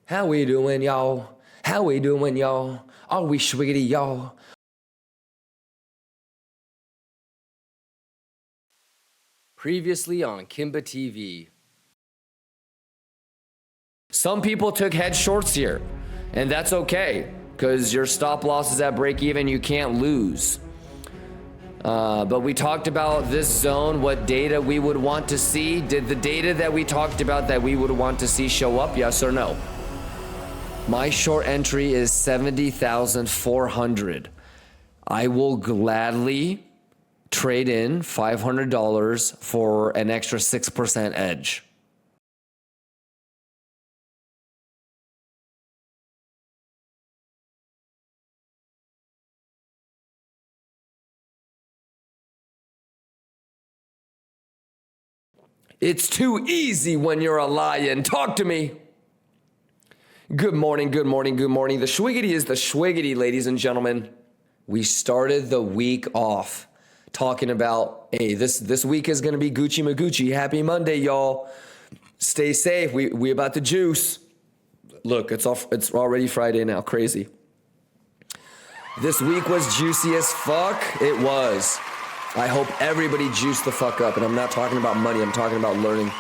How we doing, y'all? How we doing, y'all? Are we schwiggity, y'all? Previously on Kimba TV. Some people took head shorts here, and that's okay, because your stop loss is at break even, you can't lose. But we talked about this zone, what data we would want to see. Did the data that we talked about that we would want to see show up, yes or no? My short entry is 70,400. I will gladly trade in $500 for an extra 6% edge. It's too easy when you're a lion. Talk to me. Good morning, good morning, good morning. The schwiggity is the schwiggity, ladies and gentlemen. We started the week off talking about, hey, this week is going to be Gucci Magucci. Happy Monday, y'all. Stay safe. We about to juice. Look, it's already Friday now. Crazy. This week was juicy as fuck. It was. I hope everybody juiced the fuck up. And I'm not talking about money. I'm talking about learning.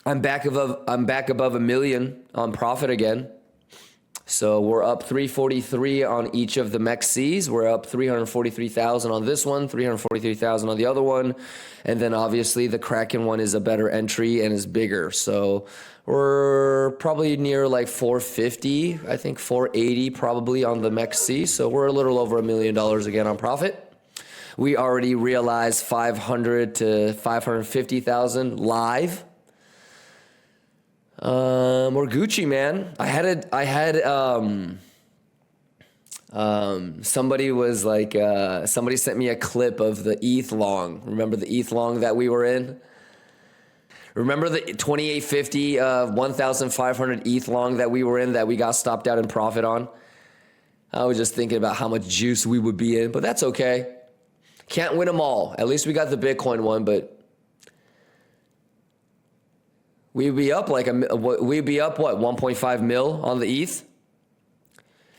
I'm back above a million on profit again. So we're up 343 on each of the MEXCs. We're up 343,000 on this one, 343,000 on the other one. And then obviously the Kraken one is a better entry and is bigger. So we're probably near like 450, I think 480 probably on the MEXC. So we're a little over $1 million again on profit. We already realized 500 to 550,000 live. We're Gucci, man. I had somebody was like, somebody sent me a clip of the ETH long. Remember the ETH long that we were in? Remember the 2850, 1,500 ETH long that we were in that we got stopped out in profit on? I was just thinking about how much juice we would be in, but that's okay. Can't win them all. At least we got the Bitcoin one, but we'd be up what, 1.5 mil on the ETH?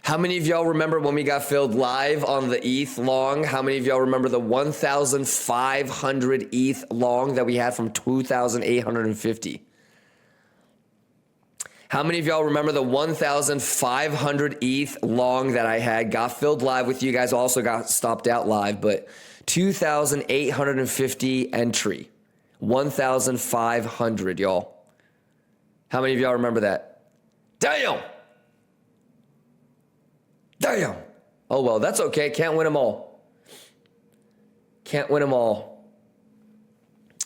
How many of y'all remember when we got filled live on the ETH long? How many of y'all remember the 1,500 ETH long that we had from 2,850? How many of y'all remember the 1,500 ETH long that I had? Got filled live with you guys, also got stopped out live, but 2,850 entry. 1,500, y'all. How many of y'all remember that? Damn! Damn! Oh, well, that's okay. Can't win them all. Can't win them all.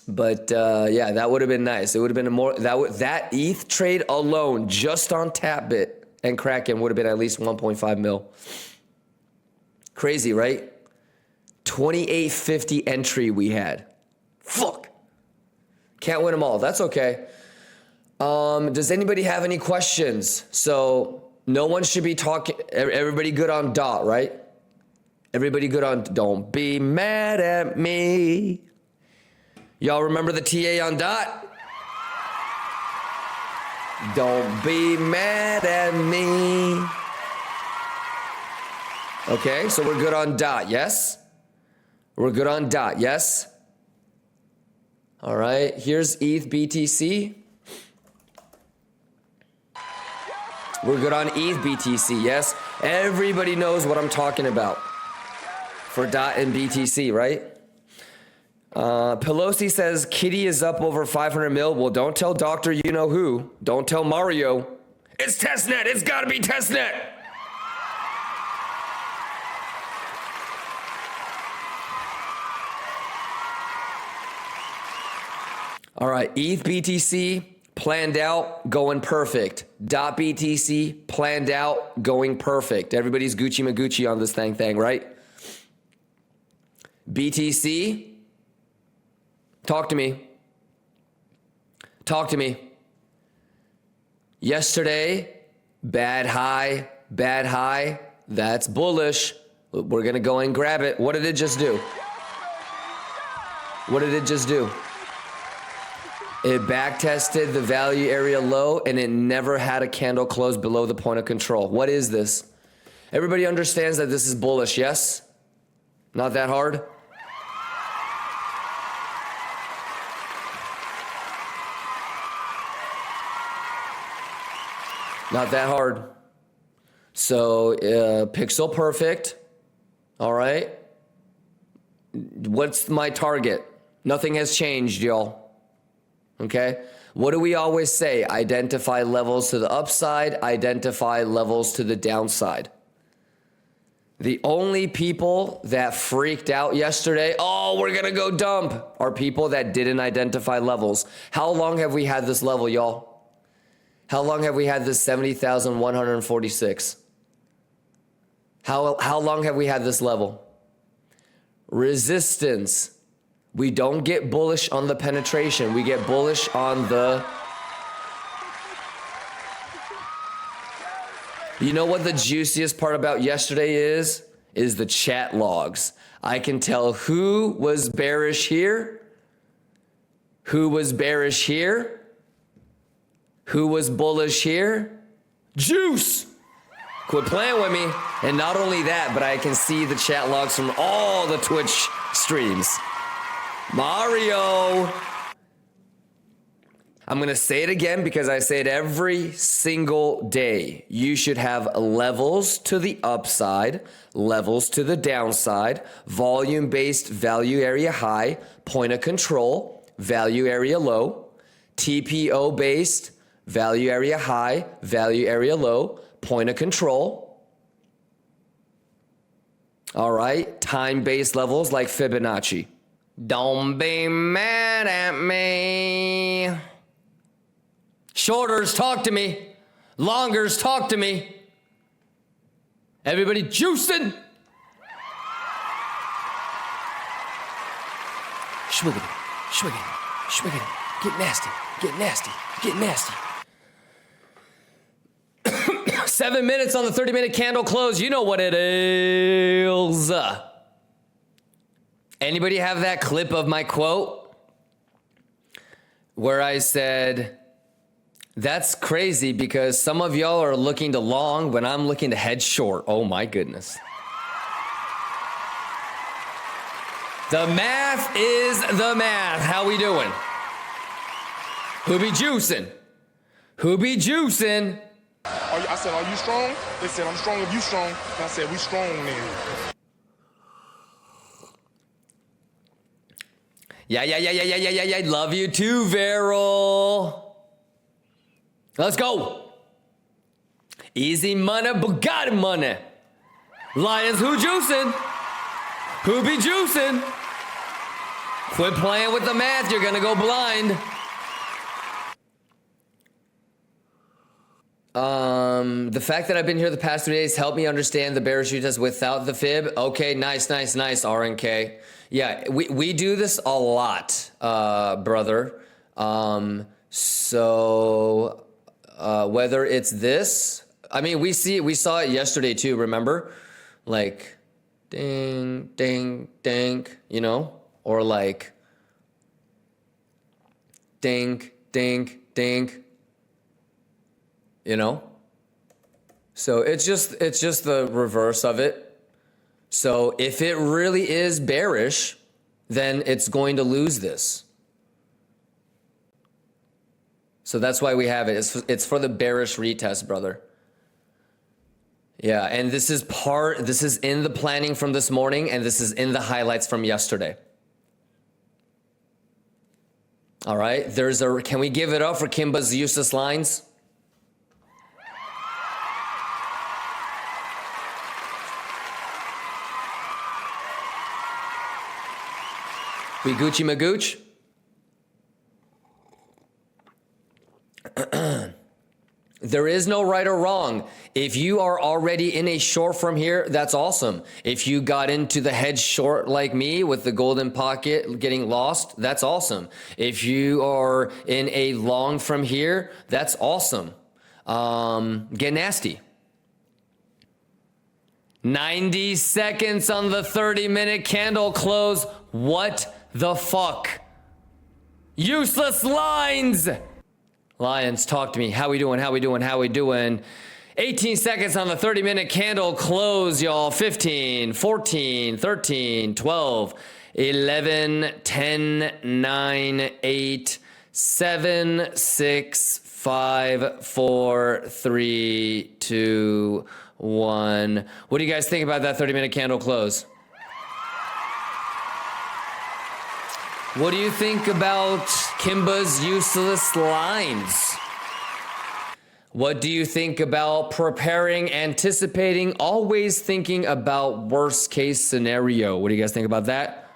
But, yeah, that would have been nice. It would have been a more... That ETH trade alone, just on Tapbit and Kraken, would have been at least 1.5 mil. Crazy, right? 2,850 entry we had. Fuck! Can't win them all. That's okay. Does anybody have any questions? So no one should be talking. Everybody good on DOT, right? Everybody good on, don't be mad at me. Y'all remember the TA on DOT? Don't be mad at me. Okay, so we're good on DOT, yes? We're good on DOT, yes? All right, here's ETH BTC. We're good on ETH BTC, yes? Everybody knows what I'm talking about for DOT and BTC, right? Pelosi says Kitty is up over 500 mil. Well, don't tell Dr. You-know-who. Don't tell Mario. It's testnet. It's got to be testnet. All right, ETH BTC. Planned out, going perfect. Dot BTC, planned out, going perfect. Everybody's Gucci Magucci on this thing, right? BTC, talk to me. Talk to me. Yesterday, bad high. That's bullish. We're going to go and grab it. What did it just do? What did it just do? It back tested the value area low and it never had a candle close below the point of control. What is this? Everybody understands that this is bullish, yes? Not that hard? Not that hard. So pixel perfect. All right. What's my target? Nothing has changed, y'all. Okay. What do we always say? Identify levels to the upside, identify levels to the downside. The only people that freaked out yesterday, oh, we're going to go dump, are people that didn't identify levels. How long have we had this level, y'all? How long have we had this 70,146? How long have we had this level? Resistance. We don't get bullish on the penetration. We get bullish on the... You know what the juiciest part about yesterday is? Is the chat logs. I can tell who was bearish here, who was bearish here, who was bullish here? Juice! Quit playing with me. And not only that, but I can see the chat logs from all the Twitch streams. Mario! I'm going to say it again because I say it every single day. You should have levels to the upside, levels to the downside, volume-based value area high, point of control, value area low, TPO-based value area high, value area low, point of control. All right, time-based levels like Fibonacci. Don't be mad at me. Shorters, talk to me. Longers, talk to me. Everybody juicing. Schwiggity, schwiggity, schwiggity. Get nasty, get nasty, get nasty. 7 minutes on the 30-minute candle close. You know what it is. Anybody have that clip of my quote where I said, that's crazy because some of y'all are looking to long when I'm looking to hedge short. Oh my goodness. The math is the math. How we doing? Who be juicing? Who be juicing? I said, are you strong? They said, I'm strong if you strong. And I said, we strong then. Yeah. Love you too, Veril. Let's go. Easy money, Bugatti money. Lions, who juicing? Who be juicing? Quit playing with the math. You're going to go blind. The fact that I've been here the past 3 days helped me understand the bearish retest without the fib. Okay, nice, RNK. Yeah, we do this a lot, brother. So whether it's this, I mean, we saw it yesterday too, remember? Like, ding, ding, ding, you know? Or like, ding, ding, ding. You know? So it's just the reverse of it. So if it really is bearish, then it's going to lose this. So that's why we have it. It's for the bearish retest, brother. Yeah, and this is in the planning from this morning, and this is in the highlights from yesterday. All right, can we give it up for Kimba's useless lines? We Gucci Magooch? There is no right or wrong. If you are already in a short from here, that's awesome. If you got into the hedge short like me with the golden pocket getting lost, that's awesome. If you are in a long from here, that's awesome. Get nasty. 90 seconds on the 30-minute candle close. What the fuck? Useless lines. Lions, talk to me. How we doing? How we doing? How we doing? 18 seconds on the 30-minute candle close, y'all. 15, 14, 13, 12, 11, 10, 9, 8, 7, 6, 5, 4, 3, 2, 1. What do you guys think about that 30-minute candle close? What do you think about Kimba's useless lines? What do you think about preparing, anticipating, always thinking about worst case scenario? What do you guys think about that?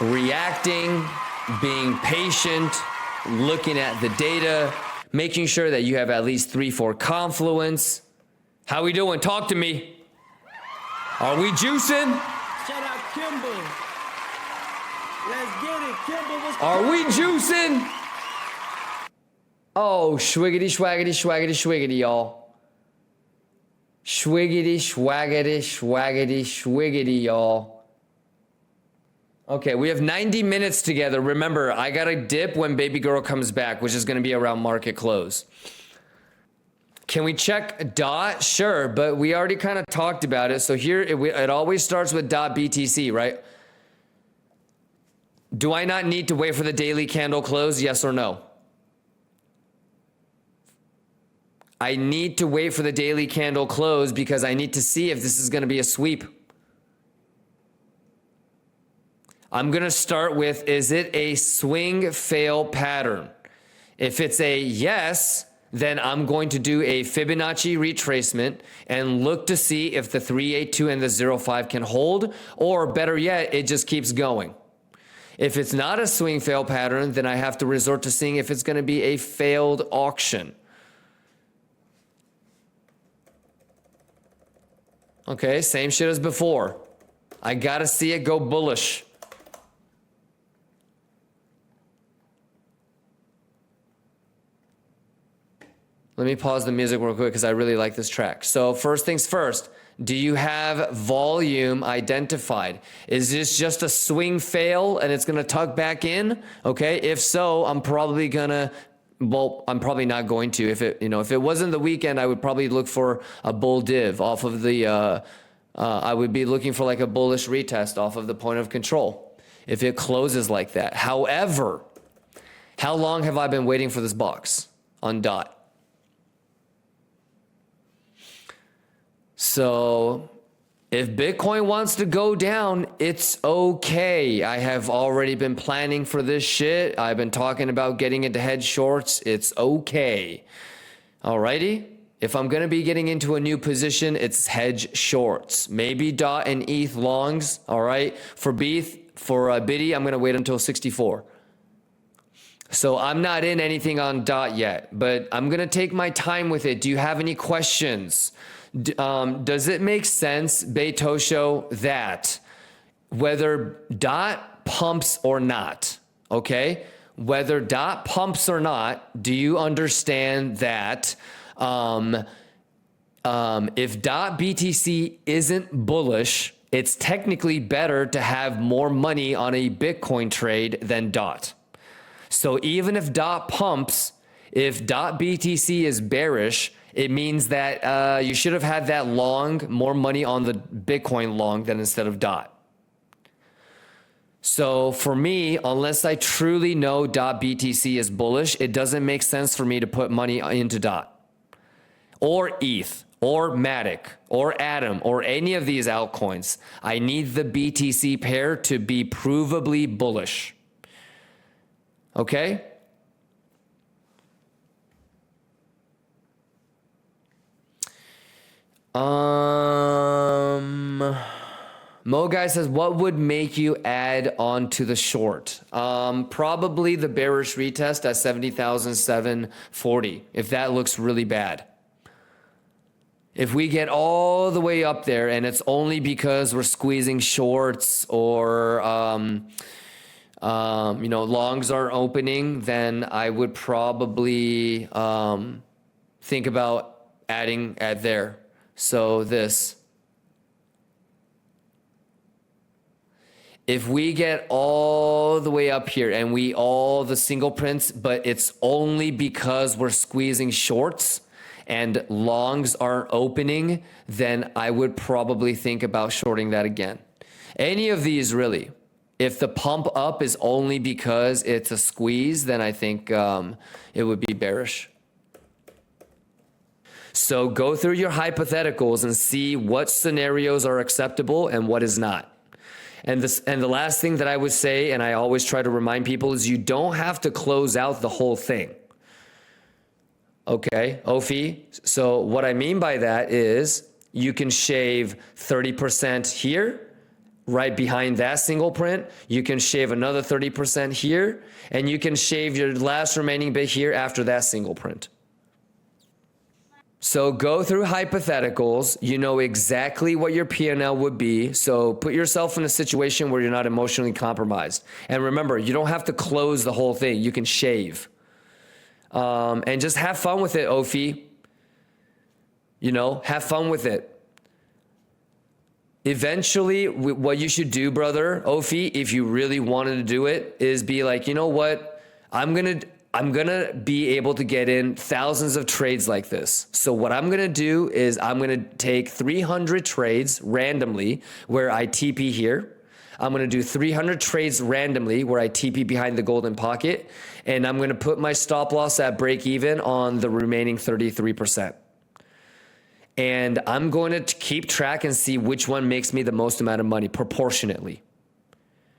Reacting, being patient, looking at the data, making sure that you have at least 3-4 confluence. How we doing? Talk to me. Are we juicing? Shout out Kimba. Let's get it. Kimba, what's Are we juicing? Oh, schwiggity, schwaggity, schwaggity, schwiggity, y'all. Schwiggity, schwaggity, schwaggity, schwiggity, y'all. Okay, we have 90 minutes together. Remember, I got a dip when baby girl comes back, which is going to be around market close. Can we check DOT? Sure, but we already kind of talked about it. So here, it always starts with DOT BTC, right? Do I not need to wait for the daily candle close? Yes or no? I need to wait for the daily candle close because I need to see if this is going to be a sweep. I'm going to start with, is it a swing fail pattern? If it's a yes, then I'm going to do a Fibonacci retracement and look to see if the 382 and the 05 can hold, or better yet, it just keeps going. If it's not a swing fail pattern, then I have to resort to seeing if it's going to be a failed auction. Okay, same shit as before. I gotta see it go bullish. Let me pause the music real quick because I really like this track. So first things first, do you have volume identified? Is this just a swing fail and it's gonna tuck back in? Okay, if so, I'm probably gonna, well, I'm probably not going to. If it, if it wasn't the weekend, I would probably look for a bull div off of the, I would be looking for like a bullish retest off of the point of control if it closes like that. However, how long have I been waiting for this box on DOT? So if Bitcoin wants to go down, it's okay. I have already been planning for this shit. I've been talking about getting into hedge shorts. It's okay. Alrighty. If I'm going to be getting into a new position, it's hedge shorts. Maybe DOT and ETH longs. All right. For BIDI, I'm going to wait until 64. So I'm not in anything on DOT yet, but I'm going to take my time with it. Do you have any questions? Does it make sense, Beitosho, that whether DOT pumps or not, okay? Whether DOT pumps or not, do you understand that if DOT BTC isn't bullish, it's technically better to have more money on a Bitcoin trade than DOT. So even if DOT pumps, if DOT BTC is bearish, it means that you should have had that long, more money on the Bitcoin long than instead of DOT. So for me, unless I truly know DOT BTC is bullish, it doesn't make sense for me to put money into DOT or ETH or Matic or Atom or any of these altcoins. I need the BTC pair to be provably bullish. Okay? Mo Guy says, what would make you add on to the short? Probably the bearish retest at 70,740, if that looks really bad. If we get all the way up there and it's only because we're squeezing shorts or longs are opening, then I would probably think about adding at there. So this. if we get all the way up here and we all the single prints, but it's only because we're squeezing shorts and longs aren't opening, then I would probably think about shorting that again. Any of these really. If the pump up is only because it's a squeeze, then I think it would be bearish. So go through your hypotheticals and see what scenarios are acceptable and what is not. And the last thing that I would say, and I always try to remind people, is you don't have to close out the whole thing. Okay, Ophi. So what I mean by that is you can shave 30% here, right behind that single print. You can shave another 30% here, and you can shave your last remaining bit here after that single print. So go through hypotheticals. You know exactly what your P&L would be. So put yourself in a situation where you're not emotionally compromised. And remember, you don't have to close the whole thing. You can shave. And just have fun with it, Ophi. You know, have fun with it. Eventually, what you should do, brother, Ophi, if you really wanted to do it, is be like, you know what? I'm gonna be able to get in thousands of trades like this. So what I'm gonna do is I'm gonna take 300 trades randomly where I TP here. I'm gonna do 300 trades randomly where I TP behind the golden pocket, and I'm gonna put my stop loss at break even on the remaining 33%. And I'm going to keep track and see which one makes me the most amount of money proportionately.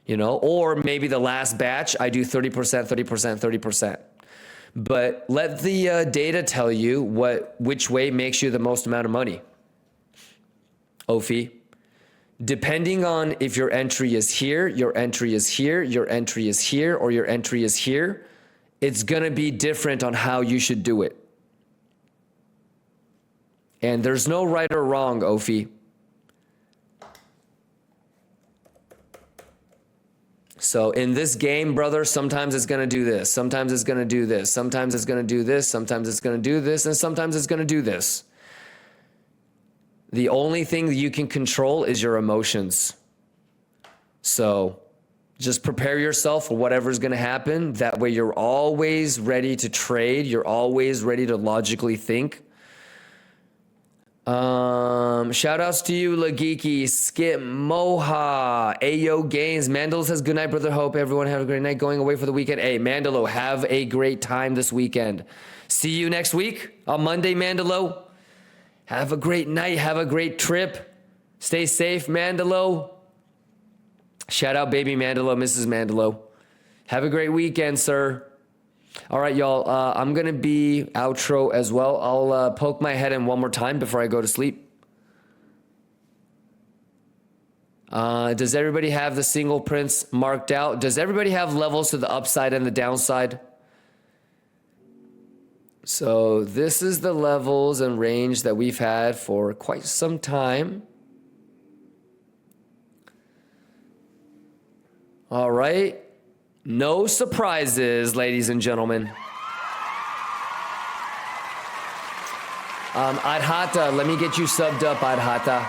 You know, or maybe the last batch, I do 30%, 30%, 30%. But let the data tell you which way makes you the most amount of money. Ophi. Depending on if your entry is here, your entry is here, your entry is here, or your entry is here, it's going to be different on how you should do it. And there's no right or wrong, Ophi. So in this game, brother, sometimes it's going to do this. Sometimes it's going to do this. Sometimes it's going to do this. Sometimes it's going to do this. And sometimes it's going to do this. The only thing that you can control is your emotions. So just prepare yourself for whatever's going to happen. That way you're always ready to trade. You're always ready to logically think. Shout outs to you, Lageeky, Skip, Moha, Ayo Gains. Mandalo says, good night, brother. Hope everyone have a great night going away for the weekend. Hey, Mandalo, have a great time this weekend. See you next week on Monday, Mandalo. Have a great night. Have a great trip. Stay safe, Mandalo. Shout out, baby Mandalo, Mrs. Mandalo. Have a great weekend, sir. All right, y'all. I'm going to be outro as well. I'll poke my head in one more time before I go to sleep. Does everybody have the single prints marked out? Does everybody have levels to the upside and the downside? So this is the levels and range that we've had for quite some time. All right. No surprises, ladies and gentlemen. Adhata, let me get you subbed up, Adhata.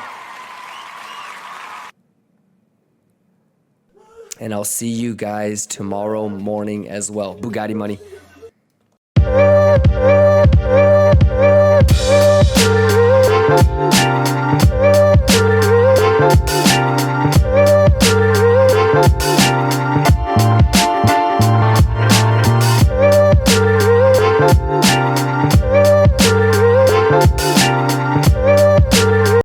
And I'll see you guys tomorrow morning as well. Bugatti money.